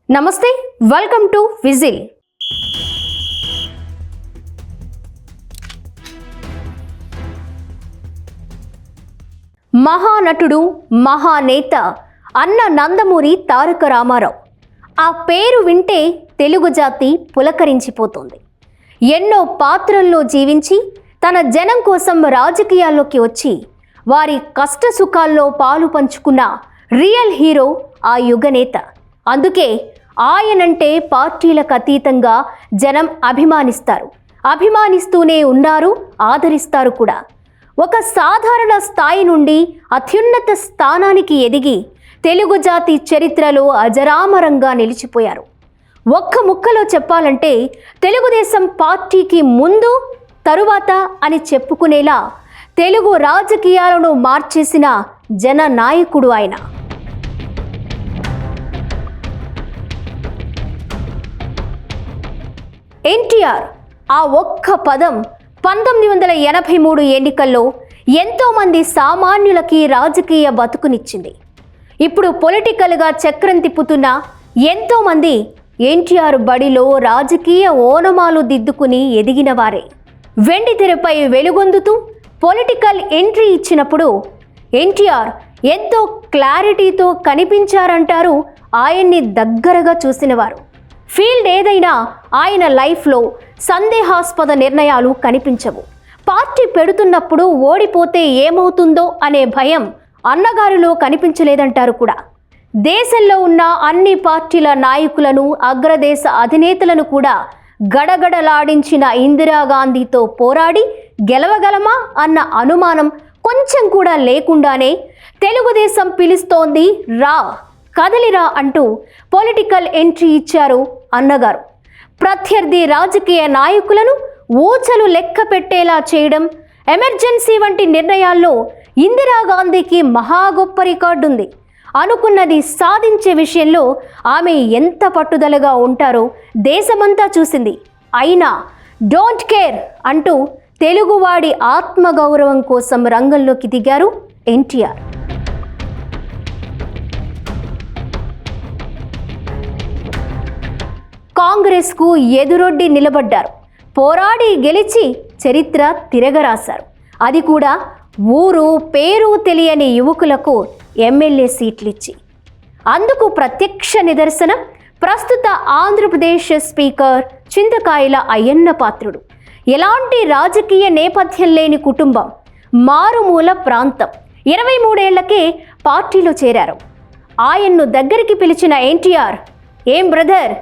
నమస్తే, welcome to whistle. మహానటుడు, మహానేత అన్న నందమూరి తారక రామారావు. ఆ పేరు వింటే తెలుగు జాతి పులకరించిపోతుంది. ఎన్నో పాత్రల్లో జీవించి తన జనం కోసం రాజకీయాల్లోకి వచ్చి వారి కష్ట సుఖాల్లో పాలు పంచుకున్న రియల్ హీరో ఆ యుగనేత. అందుకే ఆయనంటే పార్టీలకు అతీతంగా జనం అభిమానిస్తూనే ఉన్నారు, ఆదరిస్తారు కూడా. ఒక సాధారణ స్థాయి నుండి అత్యున్నత స్థానానికి ఎదిగి తెలుగు జాతి చరిత్రలో అజరామరంగా నిలిచిపోయారు. ఒక్క ముక్కలో చెప్పాలంటే తెలుగుదేశం పార్టీకి ముందు, తరువాత అని చెప్పుకునేలా తెలుగు రాజకీయాలను మార్చేసిన జననాయకుడు ఆయన. ఎన్టీఆర్ ఆ ఒక్క పదం 1983 ఎన్నికల్లో ఎంతోమంది సామాన్యులకి రాజకీయ బతుకునిచ్చింది. ఇప్పుడు పొలిటికల్గా చక్రం తిప్పుతున్న ఎంతోమంది ఎన్టీఆర్ బడిలో రాజకీయ ఓనమాలు దిద్దుకుని ఎదిగిన వారే. వెండితెరపై వెలుగొందుతూ పొలిటికల్ ఎంట్రీ ఇచ్చినప్పుడు ఎన్టీఆర్ ఎంతో క్లారిటీతో కనిపించారంటారు ఆయన్ని దగ్గరగా చూసినవారు. ఫీల్డ్ ఏదైనా ఆయన లైఫ్లో సందేహాస్పద నిర్ణయాలు కనిపించవు. పార్టీ పెడుతున్నప్పుడు ఓడిపోతే ఏమవుతుందో అనే భయం అన్నగారిలో కనిపించలేదంటారు కూడా. దేశంలో ఉన్న అన్ని పార్టీల నాయకులను, అగ్రదేశ అధినేతలను కూడా గడగడలాడించిన ఇందిరాగాంధీతో పోరాడి గెలవగలమా అన్న అనుమానం కొంచెం కూడా లేకుండానే తెలుగుదేశం పిలుస్తోంది, రా కదలిరా అంటూ పొలిటికల్ ఎంట్రీ ఇచ్చారు అన్నగారు. ప్రత్యర్థి రాజకీయ నాయకులను ఊచలు లెక్క పెట్టేలా చేయడం, ఎమర్జెన్సీ వంటి నిర్ణయాల్లో ఇందిరాగాంధీకి మహా గొప్ప రికార్డుంది. అనుకున్నది సాధించే విషయంలో ఆమె ఎంత పట్టుదలగా ఉంటారో దేశమంతా చూసింది. అయినా డోంట్ కేర్ అంటూ తెలుగువాడి ఆత్మగౌరవం కోసం రంగంలోకి దిగారు ఎన్టీఆర్. కాంగ్రెస్కు ఎదురొడ్డి నిలబడ్డారు. పోరాడి గెలిచి చరిత్ర తిరగరాశారు. అది కూడా ఊరు పేరు తెలియని యువకులకు ఎమ్మెల్యే సీట్లిచ్చి. అందుకు ప్రత్యక్ష నిదర్శనం ప్రస్తుత ఆంధ్రప్రదేశ్ స్పీకర్ చింతకాయల అయ్యన్న పాత్రుడు. ఎలాంటి రాజకీయ నేపథ్యం లేని కుటుంబం, మారుమూల ప్రాంతం. 23 ఏళ్లకే పార్టీలో చేరారు. ఆయన్ను దగ్గరికి పిలిచిన ఎన్టీఆర్, ఏం బ్రదర్,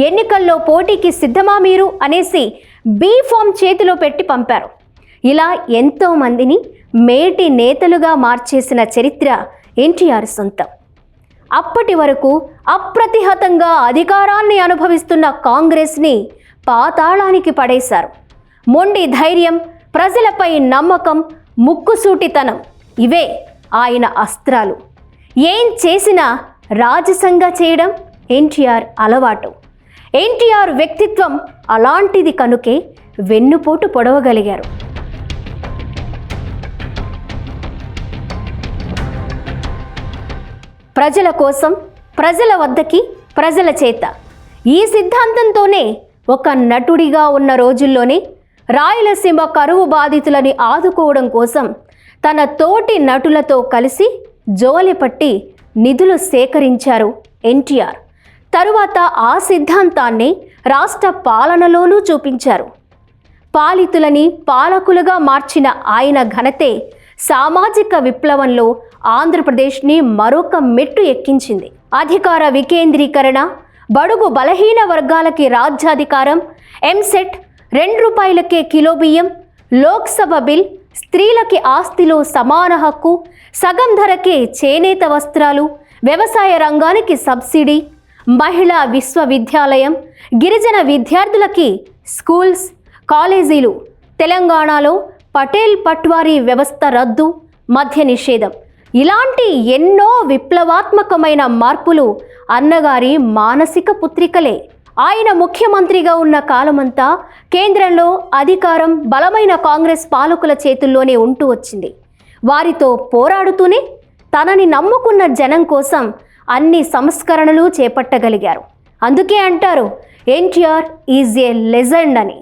ఎన్నికల్లో పోటీకి సిద్ధమా మీరు అనేసి బీ ఫామ్ చేతిలో పెట్టి పంపారు. ఇలా ఎంతో మందిని మేటి నేతలుగా మార్చేసిన చరిత్ర ఎన్టీఆర్ సొంతం. అప్పటి వరకు అప్రతిహతంగా అధికారాన్ని అనుభవిస్తున్న కాంగ్రెస్ని పాతాళానికి పడేశారు. మొండి ధైర్యం, ప్రజలపై నమ్మకం, ముక్కుసూటితనం ఇవే ఆయన అస్త్రాలు. ఏం చేసినా రాజసంగా చేయడం ఎన్టీఆర్ అలవాటు. ఎన్టీఆర్ వ్యక్తిత్వం అలాంటిది కనుకే వెన్నుపోటు పొడవగలిగారు. ప్రజల కోసం, ప్రజల వద్దకి, ప్రజల చేత. ఈ సిద్ధాంతంతోనే ఒక నటుడిగా ఉన్న రోజుల్లోనే రాయలసీమ కరువు బాధితులని ఆదుకోవడం కోసం తన తోటి నటులతో కలిసి జోలెపట్టి నిధులు సేకరించారు ఎన్టీఆర్. తరువాత ఆ సిద్ధాంతాన్ని రాష్ట్ర పాలనలోనూ చూపించారు. పాలితులని పాలకులుగా మార్చిన ఆయన ఘనతే సామాజిక విప్లవంలో ఆంధ్రప్రదేశ్ని మరొక మెట్టు ఎక్కించింది. అధికార వికేంద్రీకరణ, బడుగు బలహీన వర్గాలకి రాజ్యాధికారం, ఎంసెట్, ₹2కే కిలో బియ్యం, లోక్సభ బిల్, స్త్రీలకి ఆస్తిలో సమాన హక్కు, సగం ధరకే చేనేత వస్త్రాలు, వ్యవసాయ రంగానికి సబ్సిడీ, మహిళా విశ్వవిద్యాలయం, గిరిజన విద్యార్థులకి స్కూల్స్, కాలేజీలు, తెలంగాణలో పటేల్ పట్వారీ వ్యవస్థ రద్దు, మద్య నిషేధం, ఇలాంటి ఎన్నో విప్లవాత్మకమైన మార్పులు అన్నగారి మానసిక పుత్రికలే. ఆయన ముఖ్యమంత్రిగా ఉన్న కాలమంతా కేంద్రంలో అధికారం బలమైన కాంగ్రెస్ పాలకుల చేతుల్లోనే ఉంటూ వచ్చింది. వారితో పోరాడుతూనే తనని నమ్ముకున్న జనం కోసం అన్ని సంస్కరణలు చేపట్టగలిగారు. అందుకే అంటారు ఎన్టీఆర్ ఈజ్ ఏ లెజెండ్ అని.